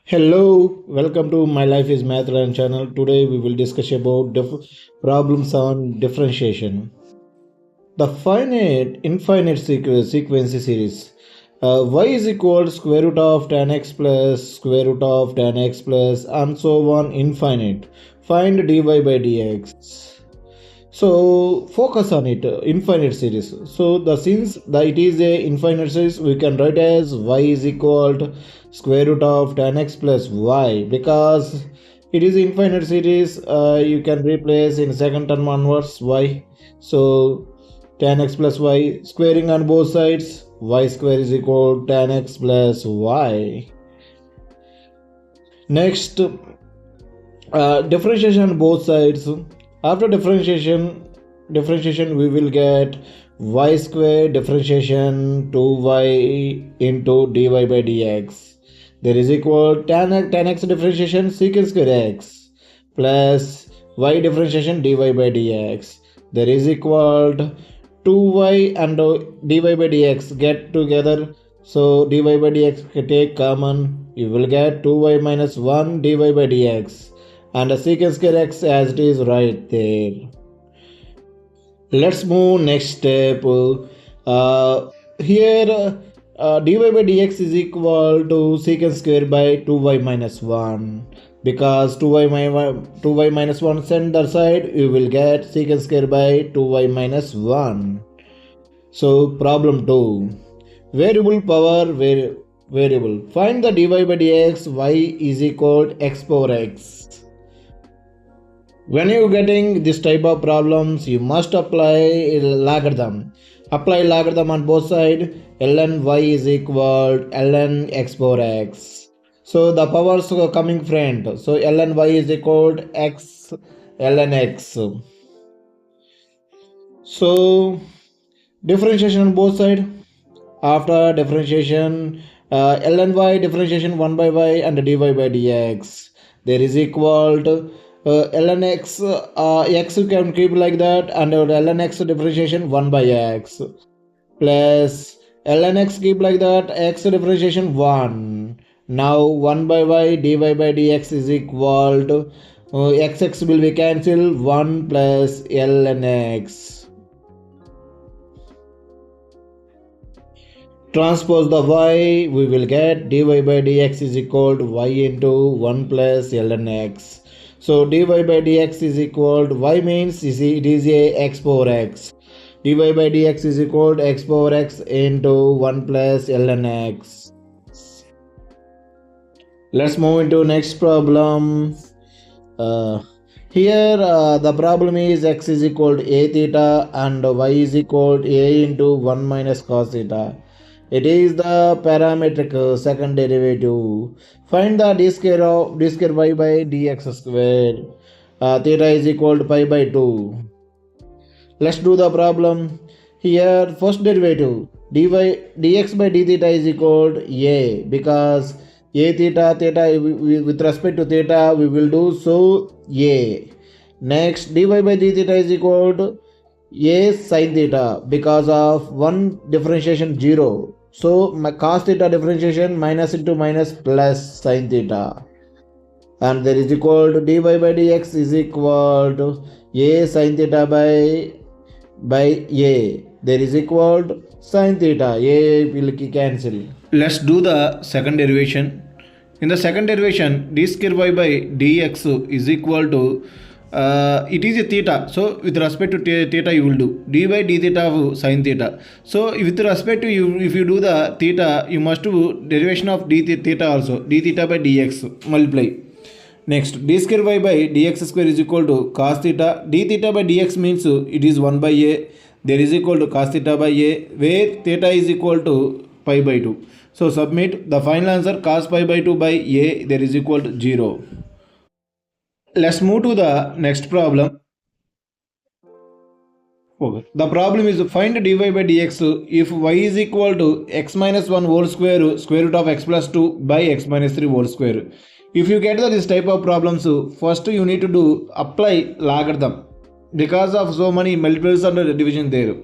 Hello, welcome to My Life is Math Learn channel. Today we will discuss about problems on differentiation. The finite infinite sequence series. Y is equal to square root of tan x plus square root of tan x plus and so on infinite. Find dy by dx. So focus on it, infinite series. So the since it is a infinite series, we can write as y is equal to square root of tan x plus y. Because it is infinite series, you can replace in second term onwards y. So tan x plus y, squaring on both sides, y square is equal to tan x plus y. Next, differentiation on both sides. After differentiation we will get y square differentiation 2y into dy by dx. There is equal tan x differentiation secant square x plus y differentiation dy by dx. There is equal 2y and dy by dx get together. So dy by dx take common. You will get 2y minus 1 dy by dx. And the secant square x as it is right there. Let's move next step. Here dy by dx is equal to secant square by 2y minus 1. Because 2y minus 1 center side, you will get secant square by 2y minus 1. So problem 2. Variable power variable. Find the dy by dx y is equal to x power x. When you're getting this type of problems, you must apply logarithm. Apply logarithm on both sides. Ln y is equal to ln x power x. So the powers are coming front. So ln y is equal to x ln x. So differentiation on both sides. After differentiation, ln y differentiation 1 by y and dy by dx. There is equal to ln x, x you can keep like that, and ln x differentiation 1 by x plus ln x keep like that, x differentiation 1. Now 1 by y dy by dx is equal to x will be cancelled, 1 plus ln x. Transpose the y, we will get dy by dx is equal to y into 1 plus ln x. So dy by dx is equal to y means it is a x power x. Dy by dx is equal to x power x into 1 plus ln x. Let's move into next problem. Here the problem is x is equal to a theta and y is equal to a into 1 minus cos theta. It is the parametric second derivative. Find the d square y by dx square. Theta is equal to pi by 2. Let's do the problem. Here first derivative dx by d theta is equal to a, because a theta with respect to theta we will do so a. Next dy by d theta is equal to a sin theta, because of one differentiation 0. So my cos theta differentiation minus into minus plus sin theta. And there is equal to dy by dx is equal to a sin theta by a. There is equal to sin theta. A will cancel. Let's do the second derivation. In the second derivation, d square y by dx is equal to it is a theta, so with respect to theta you will do d by d theta of sin theta. So with respect to you, if you do the theta, you must do derivation of d theta also, d theta by dx multiply. Next d square y by dx square is equal to cos theta. D theta by dx means it is 1 by a. There is equal to cos theta by a, where theta is equal to pi by 2. So submit the final answer, cos pi by 2 by a, there is equal to 0. Let's move to the next problem. Okay. The problem is find dy by dx if y is equal to x minus 1 whole square root of x plus 2 by x minus 3 whole square. If you get this type of problems, first you need to do apply logarithm, because of so many multiples and division there.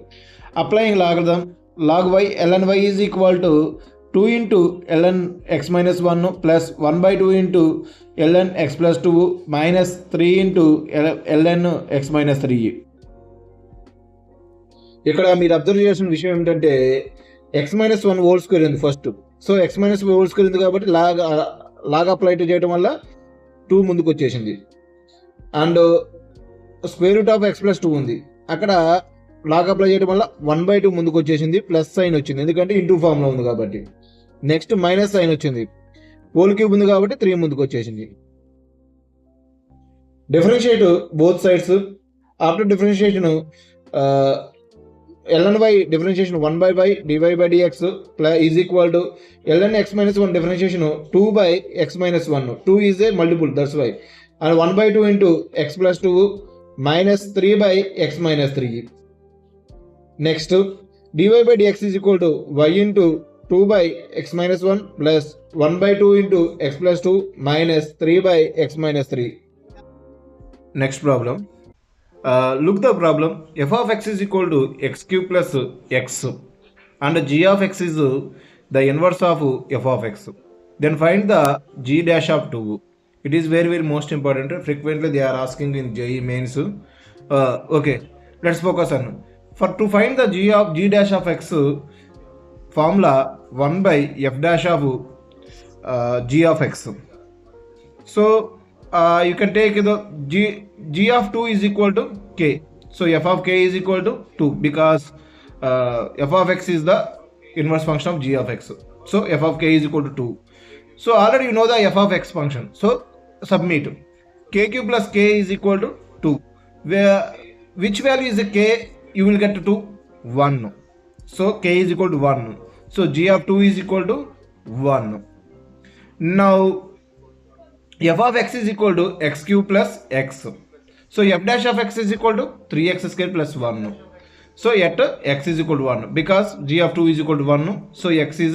Applying logarithm, log y ln y is equal to 2 into ln x minus 1 plus 1 by 2 into ln x plus 2 minus 3 into ln x minus 3. ఇక్కడ మీరు observe చేసిన విషయం ఏంటంటే X minus 1 whole square ఉంది first. So X minus hole square ఉంది కాబట్టి లాగా apply చేయడం వల్ల 2 ముందుకు వచ్చేసింది. And square root of X plus 2 ఉంది, అక్కడ లాగా అప్లై చేయడం వల్ల 1/2 ముందుకు వచ్చేసింది, ప్లస్ సైన్ వచ్చింది ఎందుకంటే ఇంటూ ఫామ్లో ఉంది కాబట్టి. నెక్స్ట్ మైనస్ సైన్ వచ్చింది, హోల్ క్యూబ్ ఉంది కాబట్టి 3 ముందుకు వచ్చేసింది. Differentiate both sides. After differentiation ln y differentiation 1 by y dy by dx is equal to ln x minus 1 differentiation 2 by x minus 1. 2 is a multiple, that's why. And 1 by 2 into x plus 2 minus 3 by x minus 3. Next, dy by dx is equal to y into 2 by x minus 1 plus 1 by 2 into x plus 2 minus 3 by x minus 3. Next problem. Look the problem. F of x is equal to x cube plus x and g of x is the inverse of f of x. Then find the g dash of 2. It is very most important. Frequently they are asking in JEE mains. Okay, let's focus on. To find the g dash of x, formula 1 by f dash of g of x. So you can take the g of 2 is equal to k. So f of k is equal to 2 because f of x is the inverse function of g of x. So f of k is equal to 2. So already you know the f of x function. So submit k cube plus k is equal to 2. Which value is the k? You will get to 1. So k is equal to 1. So g of 2 is equal to 1. Now f of x is equal to x cube plus x. So f dash of x is equal to 3x square plus 1. So at x is equal to 1 because g of 2 is equal to 1. So x is,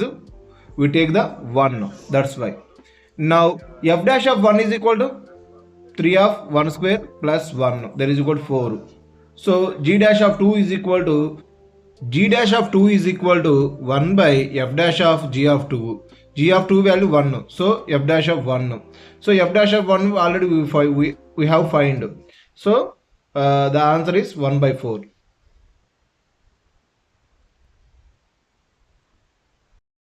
we take the 1. That's why. Now f dash of 1 is equal to 3 of 1 square plus 1. That is equal to 4. So g dash of 2 is equal to 1 by f dash of g of 2. G of 2 value 1. So f dash of 1. So f dash of 1 already we have find. So the answer is 1 by 4.